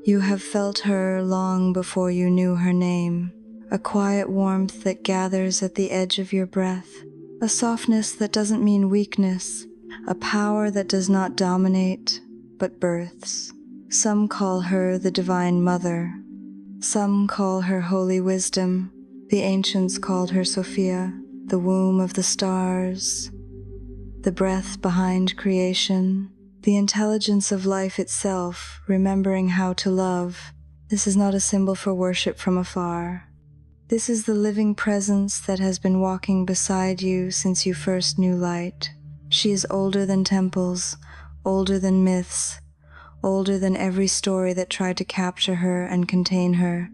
You have felt her long before you knew her name, a quiet warmth that gathers at the edge of your breath, a softness that doesn't mean weakness, a power that does not dominate, but births. Some call her the Divine Mother. Some call her Holy Wisdom. The ancients called her Sophia, the womb of the stars, the breath behind creation, the intelligence of life itself, remembering how to love. This is not a symbol for worship from afar. This is the living presence that has been walking beside you since you first knew light. She is older than temples, older than myths, older than every story that tried to capture her and contain her.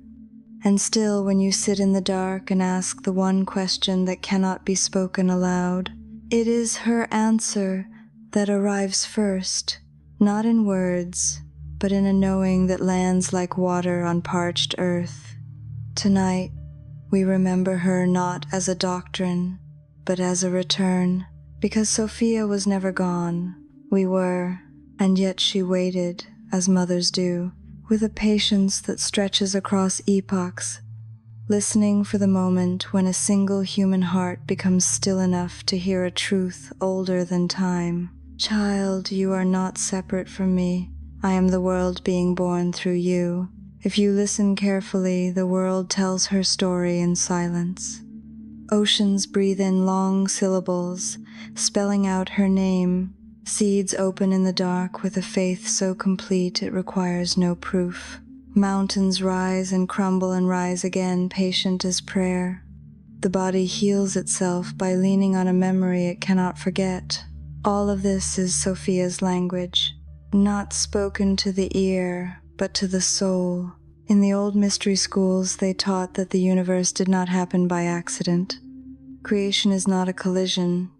And still, when you sit in the dark and ask the one question that cannot be spoken aloud, it is her answer that arrives first, not in words, but in a knowing that lands like water on parched earth. Tonight, we remember her not as a doctrine, but as a return, because Sophia was never gone. We were, and yet she waited, as mothers do, with a patience that stretches across epochs, listening for the moment when a single human heart becomes still enough to hear a truth older than time. Child, you are not separate from me. I am the world being born through you. If you listen carefully, the world tells her story in silence. Oceans breathe in long syllables, spelling out her name. Seeds open in the dark with a faith so complete it requires no proof. Mountains rise and crumble and rise again, patient as prayer. The body heals itself by leaning on a memory it cannot forget. All of this is Sophia's language, not spoken to the ear, but to the soul. In the old mystery schools, they taught that the universe did not happen by accident. Creation is not a collision.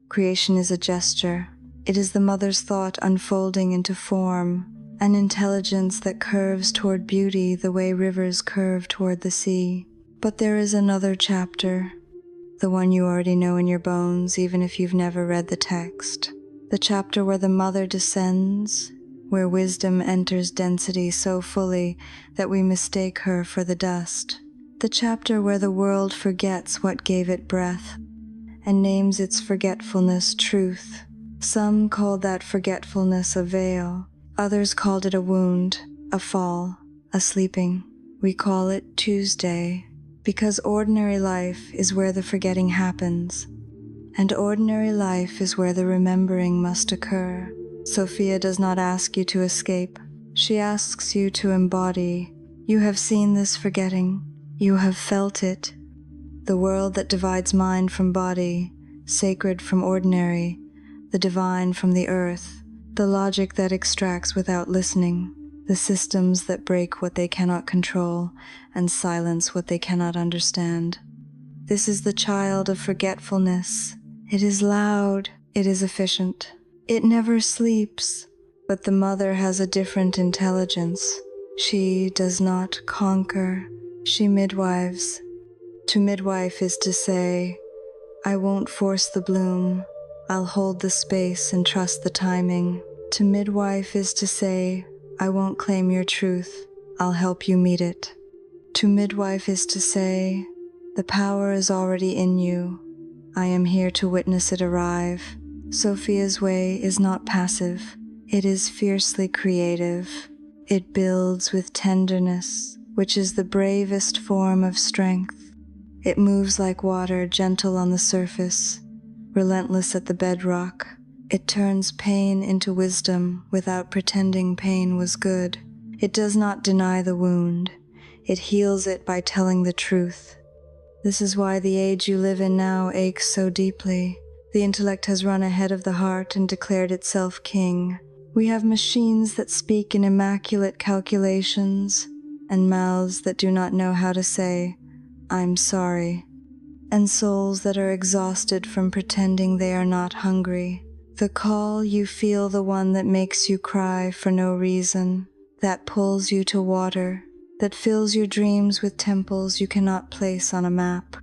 Creation is a gesture. It is the mother's thought unfolding into form, an intelligence that curves toward beauty the way rivers curve toward the sea. But there is another chapter, the one you already know in your bones, even if you've never read the text. The chapter where the mother descends, where wisdom enters density so fully that we mistake her for the dust. The chapter where the world forgets what gave it breath and names its forgetfulness truth. Some called that forgetfulness a veil. Others called it a wound, a fall, a sleeping. We call it Tuesday, because ordinary life is where the forgetting happens, and ordinary life is where the remembering must occur. Sophia does not ask you to escape. She asks you to embody. You have seen this forgetting. You have felt it. The world that divides mind from body, sacred from ordinary, the divine from the earth, the logic that extracts without listening, the systems that break what they cannot control and silence what they cannot understand. This is the child of forgetfulness. It is loud, it is efficient. It never sleeps, but the mother has a different intelligence. She does not conquer, she midwives. To midwife is to say, I won't force the bloom, I'll hold the space and trust the timing. To midwife is to say, I won't claim your truth, I'll help you meet it. To midwife is to say, the power is already in you. I am here to witness it arrive. Sophia's way is not passive. It is fiercely creative. It builds with tenderness, which is the bravest form of strength. It moves like water, gentle on the surface, relentless at the bedrock. It turns pain into wisdom without pretending pain was good. It does not deny the wound. It heals it by telling the truth. This is why the age you live in now aches so deeply. The intellect has run ahead of the heart and declared itself king. We have machines that speak in immaculate calculations, and mouths that do not know how to say, I'm sorry, and souls that are exhausted from pretending they are not hungry. The call, you feel the one that makes you cry for no reason, that pulls you to water, that fills your dreams with temples you cannot place on a map.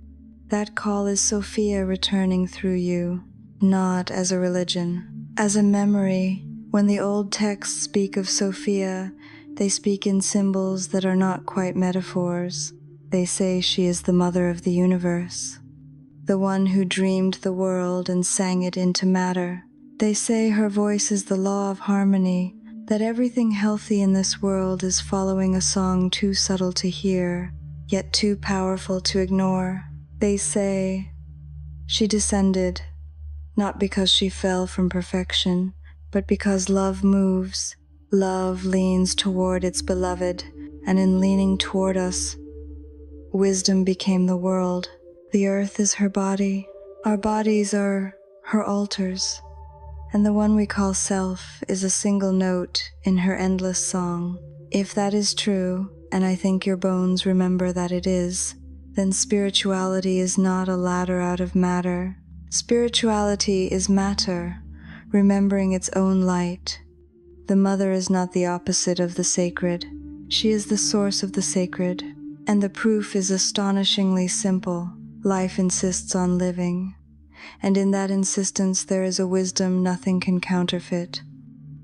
That call is Sophia returning through you, not as a religion, as a memory. When the old texts speak of Sophia, They speak in symbols that are not quite metaphors. They say she is the mother of the universe, the one who dreamed the world and sang it into matter. They say her voice is the law of harmony, that everything healthy in this world is following a song too subtle to hear, yet too powerful to ignore. They say she descended, not because she fell from perfection, but because love moves. Love leans toward its beloved, and in leaning toward us, wisdom became the world. The earth is her body. Our bodies are her altars, and the one we call self is a single note in her endless song. If that is true, and I think your bones remember that it is, then spirituality is not a ladder out of matter. Spirituality is matter, remembering its own light. The mother is not the opposite of the sacred. She is the source of the sacred, and the proof is astonishingly simple. Life insists on living, and in that insistence there is a wisdom nothing can counterfeit.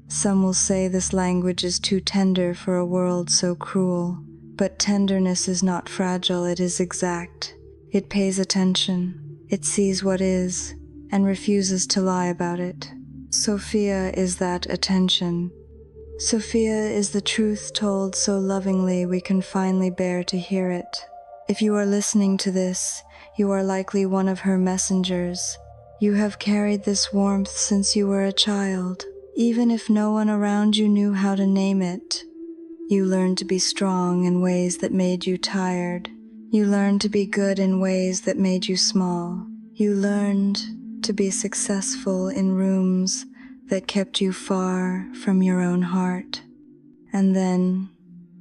Some will say this language is too tender for a world so cruel, but tenderness is not fragile, it is exact. It pays attention, it sees what is, and refuses to lie about it. Sophia is that attention. Sophia is the truth told so lovingly we can finally bear to hear it. If you are listening to this, you are likely one of her messengers. You have carried this warmth since you were a child. Even if no one around you knew how to name it, you learned to be strong in ways that made you tired. You learned to be good in ways that made you small. You learned to be successful in rooms that kept you far from your own heart. And then,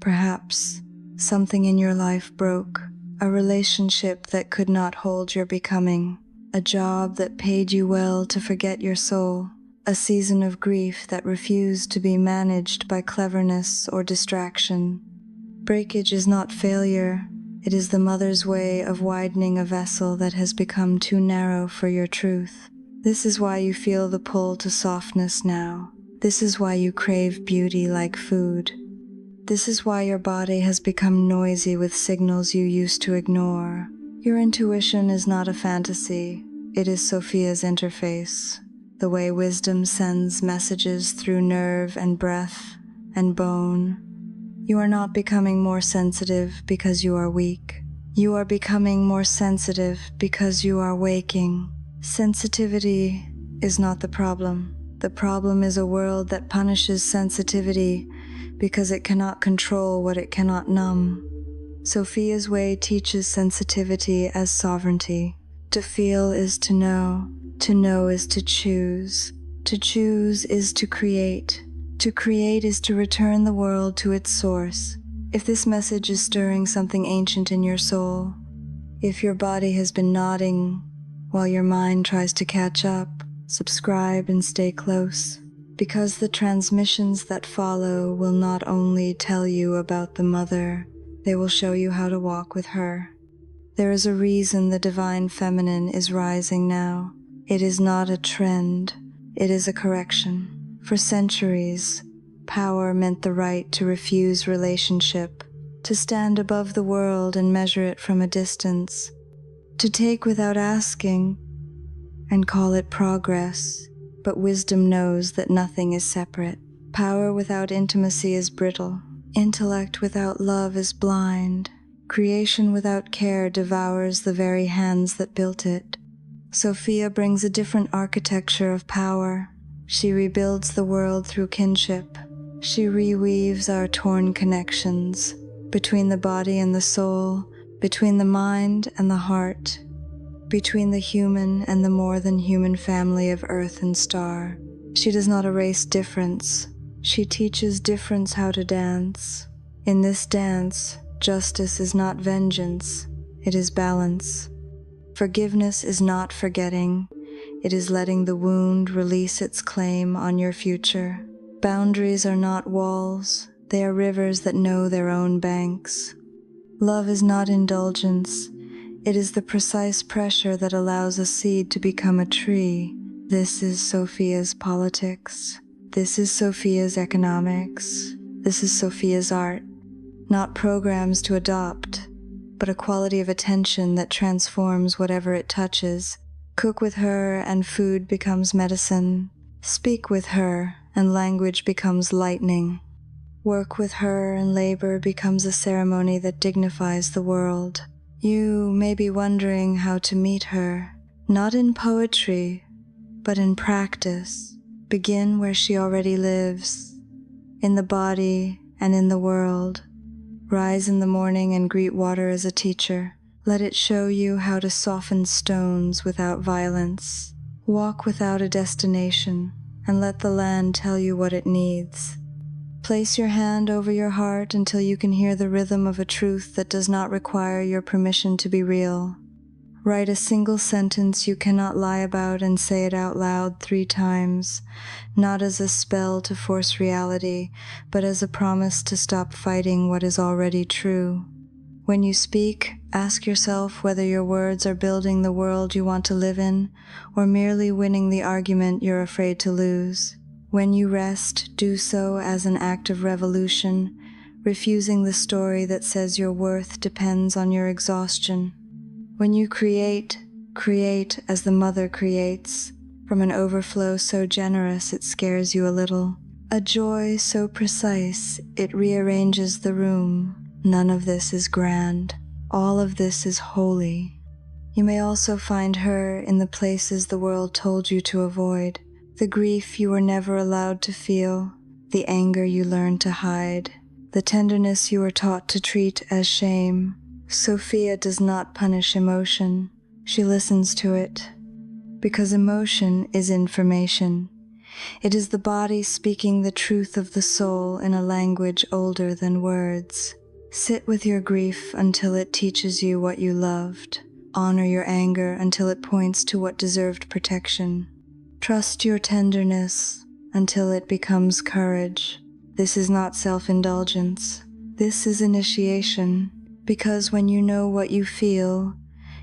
perhaps, something in your life broke. A relationship that could not hold your becoming. A job that paid you well to forget your soul. A season of grief that refused to be managed by cleverness or distraction. Breakage is not failure. It is the mother's way of widening a vessel that has become too narrow for your truth. This is why you feel the pull to softness now. This is why you crave beauty like food. This is why your body has become noisy with signals you used to ignore. Your intuition is not a fantasy. It is Sophia's interface. The way wisdom sends messages through nerve and breath and bone. You are not becoming more sensitive because you are weak. You are becoming more sensitive because you are waking. Sensitivity is not the problem. The problem is a world that punishes sensitivity because it cannot control what it cannot numb. Sophia's way teaches sensitivity as sovereignty. To feel is to know is to choose. To choose is to create is to return the world to its source. If this message is stirring something ancient in your soul, if your body has been nodding while your mind tries to catch up, subscribe and stay close, because the transmissions that follow will not only tell you about the mother, they will show you how to walk with her. There is a reason the divine feminine is rising now. It is not a trend, it is a correction. For centuries, power meant the right to refuse relationship, to stand above the world and measure it from a distance, to take without asking and call it progress. But wisdom knows that nothing is separate. Power without intimacy is brittle. Intellect without love is blind. Creation without care devours the very hands that built it. Sophia brings a different architecture of power. She rebuilds the world through kinship. She reweaves our torn connections between the body and the soul, between the mind and the heart, between the human and the more than human family of earth and star. She does not erase difference. She teaches difference how to dance. In this dance, justice is not vengeance, it is balance. Forgiveness is not forgetting, it is letting the wound release its claim on your future. Boundaries are not walls, they are rivers that know their own banks. Love is not indulgence, it is the precise pressure that allows a seed to become a tree. This is Sophia's politics. This is Sophia's economics. This is Sophia's art, not programs to adopt, but a quality of attention that transforms whatever it touches. Cook with her and food becomes medicine. Speak with her and language becomes lightning. Work with her and labor becomes a ceremony that dignifies the world. You may be wondering how to meet her, not in poetry, but in practice. Begin where she already lives, in the body and in the world. Rise in the morning and greet water as a teacher. Let it show you how to soften stones without violence. Walk without a destination, and let the land tell you what it needs. Place your hand over your heart until you can hear the rhythm of a truth that does not require your permission to be real. Write a single sentence you cannot lie about and say it out loud 3 times, not as a spell to force reality, but as a promise to stop fighting what is already true. When you speak, ask yourself whether your words are building the world you want to live in, or merely winning the argument you're afraid to lose. When you rest, do so as an act of revolution, refusing the story that says your worth depends on your exhaustion. When you create, create as the mother creates, from an overflow so generous it scares you a little. A joy so precise it rearranges the room. None of this is grand. All of this is holy. You may also find her in the places the world told you to avoid. The grief you were never allowed to feel, the anger you learned to hide, the tenderness you were taught to treat as shame. Sophia does not punish emotion. She listens to it. Because emotion is information. It is the body speaking the truth of the soul in a language older than words. Sit with your grief until it teaches you what you loved. Honor your anger until it points to what deserved protection. Trust your tenderness until it becomes courage. This is not self-indulgence. This is initiation, because when you know what you feel,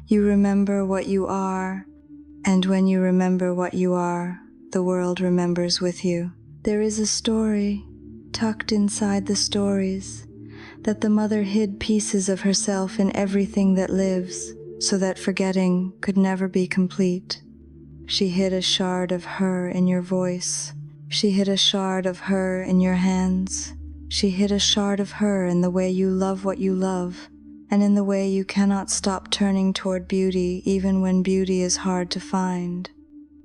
you remember what you are, and when you remember what you are, the world remembers with you. There is a story, tucked inside the stories, that the mother hid pieces of herself in everything that lives, so that forgetting could never be complete. She hid a shard of her in your voice. She hid a shard of her in your hands. She hid a shard of her in the way you love what you love, and in the way you cannot stop turning toward beauty even when beauty is hard to find.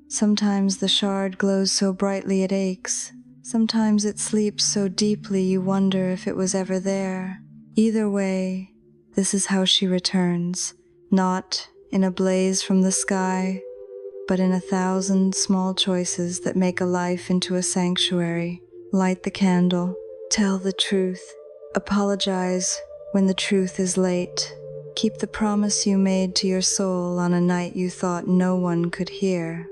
Sometimes the shard glows so brightly it aches. Sometimes it sleeps so deeply you wonder if it was ever there. Either way, this is how she returns, not in a blaze from the sky, but in 1,000 small choices that make a life into a sanctuary. Light the candle, tell the truth, apologize when the truth is late. Keep the promise you made to your soul on a night you thought no one could hear.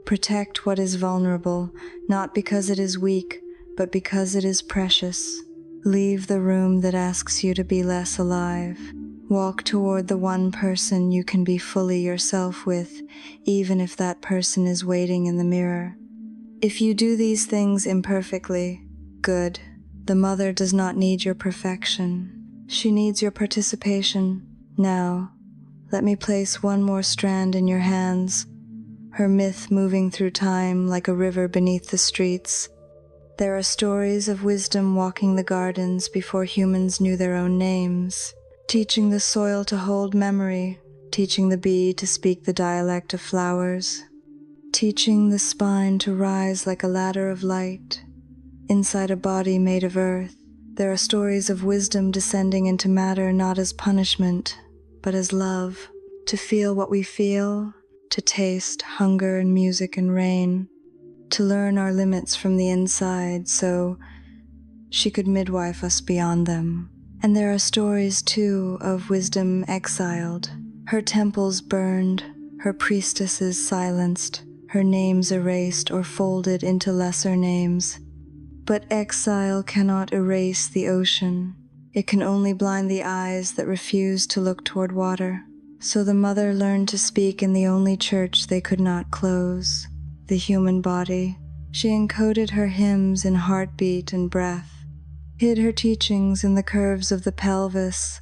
Protect what is vulnerable, not because it is weak, but because it is precious. Leave the room that asks you to be less alive. Walk toward the one person you can be fully yourself with, even if that person is waiting in the mirror. If you do these things imperfectly, good. The mother does not need your perfection. She needs your participation. Now, let me place one more strand in your hands, her myth moving through time like a river beneath the streets. There are stories of wisdom walking the gardens before humans knew their own names, teaching the soil to hold memory, teaching the bee to speak the dialect of flowers, teaching the spine to rise like a ladder of light. Inside a body made of earth, there are stories of wisdom descending into matter not as punishment, but as love, to feel what we feel, to taste hunger and music and rain, to learn our limits from the inside so she could midwife us beyond them. And there are stories, too, of wisdom exiled, her temples burned, her priestesses silenced, her names erased or folded into lesser names. But exile cannot erase the ocean. It can only blind the eyes that refuse to look toward water. So the mother learned to speak in the only church they could not close, the human body. She encoded her hymns in heartbeat and breath. hid her teachings in the curves of the pelvis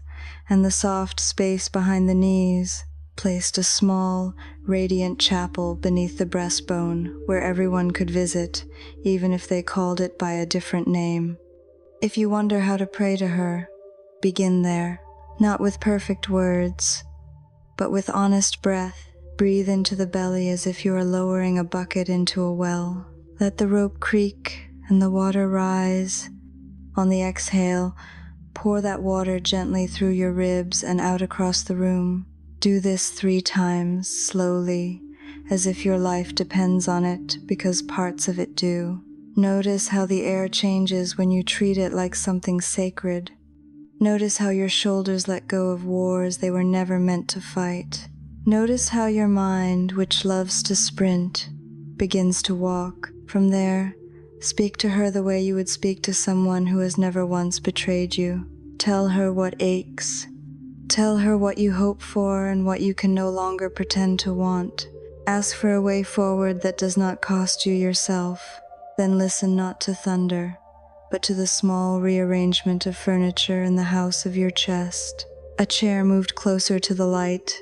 and the soft space behind the knees, placed a small, radiant chapel beneath the breastbone where everyone could visit, even if they called it by a different name. If you wonder how to pray to her, begin there, not with perfect words, but with honest breath. Breathe into the belly as if you are lowering a bucket into a well. Let the rope creak and the water rise. On the exhale, pour that water gently through your ribs and out across the room. Do this 3 times, slowly, as if your life depends on it, because parts of it do. Notice how the air changes when you treat it like something sacred. Notice how your shoulders let go of wars they were never meant to fight. Notice how your mind, which loves to sprint, begins to walk. From there, speak to her the way you would speak to someone who has never once betrayed you. Tell her what aches. Tell her what you hope for and what you can no longer pretend to want. Ask for a way forward that does not cost you yourself. Then listen not to thunder, but to the small rearrangement of furniture in the house of your chest. A chair moved closer to the light.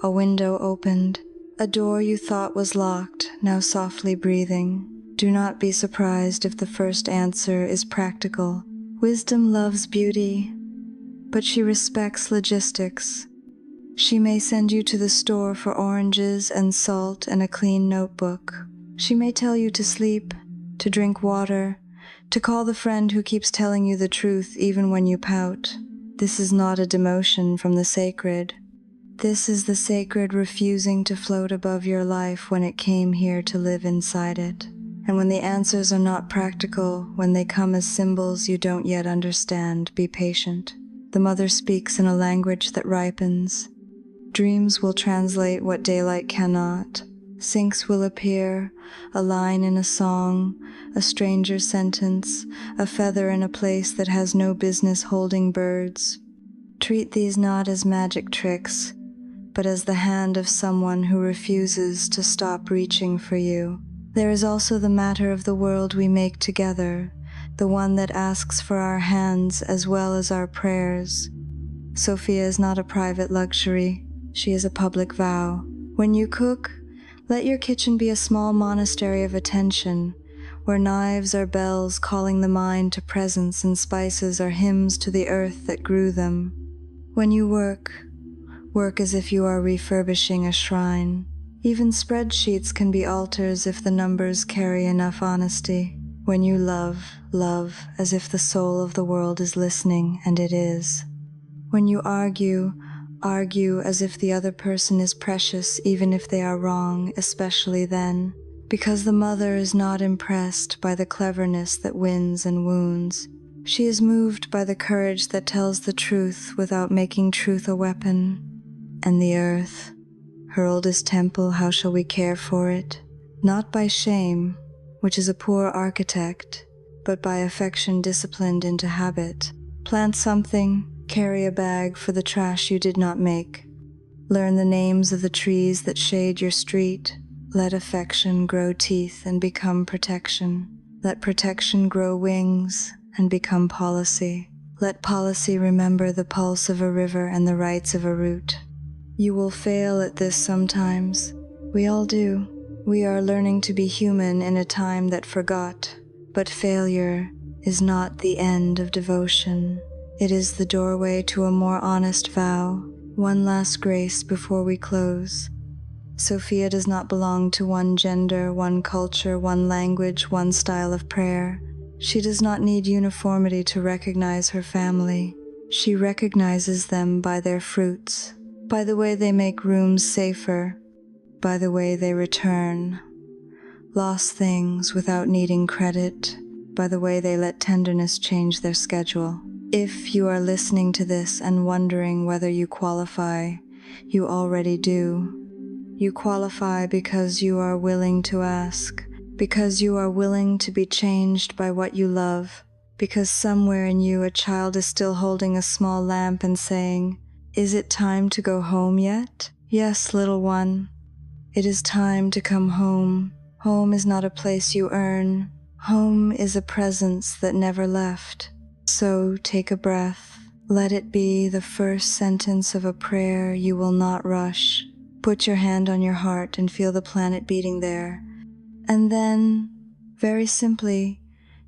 A window opened. A door you thought was locked, now softly breathing. Do not be surprised if the first answer is practical. Wisdom loves beauty, but she respects logistics. She may send you to the store for oranges and salt and a clean notebook. She may tell you to sleep, to drink water, to call the friend who keeps telling you the truth even when you pout. This is not a demotion from the sacred. This is the sacred refusing to float above your life when it came here to live inside it. And when the answers are not practical, when they come as symbols you don't yet understand, be patient. The mother speaks in a language that ripens. Dreams will translate what daylight cannot. Syncs will appear, a line in a song, a stranger's sentence, a feather in a place that has no business holding birds. Treat these not as magic tricks, but as the hand of someone who refuses to stop reaching for you. There is also the matter of the world we make together, the one that asks for our hands as well as our prayers. Sophia is not a private luxury, she is a public vow. When you cook, let your kitchen be a small monastery of attention, where knives are bells calling the mind to presence and spices are hymns to the earth that grew them. When you work as if you are refurbishing a shrine. Even spreadsheets can be altars if the numbers carry enough honesty. When you love as if the soul of the world is listening, and it is. When you argue as if the other person is precious even if they are wrong, especially then. Because the mother is not impressed by the cleverness that wins and wounds. She is moved by the courage that tells the truth without making truth a weapon. And the earth, her oldest temple, how shall we care for it? Not by shame, which is a poor architect, but by affection disciplined into habit. Plant something, carry a bag for the trash you did not make. Learn the names of the trees that shade your street. Let affection grow teeth and become protection. Let protection grow wings and become policy. Let policy remember the pulse of a river and the rights of a root. You will fail at this sometimes. We all do. We are learning to be human in a time that forgot. But failure is not the end of devotion. It is the doorway to a more honest vow. One last grace before we close. Sophia does not belong to one gender, one culture, one language, one style of prayer. She does not need uniformity to recognize her family. She recognizes them by their fruits, by the way they make rooms safer, by the way they return lost things without needing credit, by the way they let tenderness change their schedule. If you are listening to this and wondering whether you qualify, you already do. You qualify because you are willing to ask, because you are willing to be changed by what you love, because somewhere in you a child is still holding a small lamp and saying, "Is it time to go home yet?" Yes, little one, it is time to come home. Home is not a place you earn. Home is a presence that never left. So take a breath. Let it be the first sentence of a prayer you will not rush. Put your hand on your heart and feel the planet beating there. And then, very simply,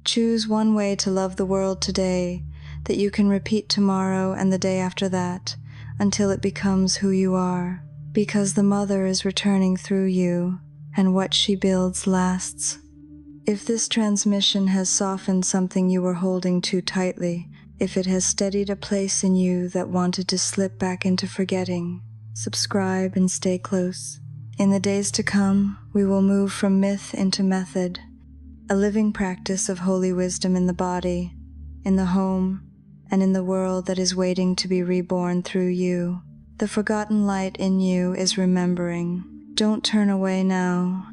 choose one way to love the world today that you can repeat tomorrow and the day after that until it becomes who you are. Because the mother is returning through you, and what she builds lasts. If this transmission has softened something you were holding too tightly, if it has steadied a place in you that wanted to slip back into forgetting, subscribe and stay close. In the days to come, we will move from myth into method, a living practice of holy wisdom in the body, in the home, and in the world that is waiting to be reborn through you. The forgotten light in you is remembering. Don't turn away now.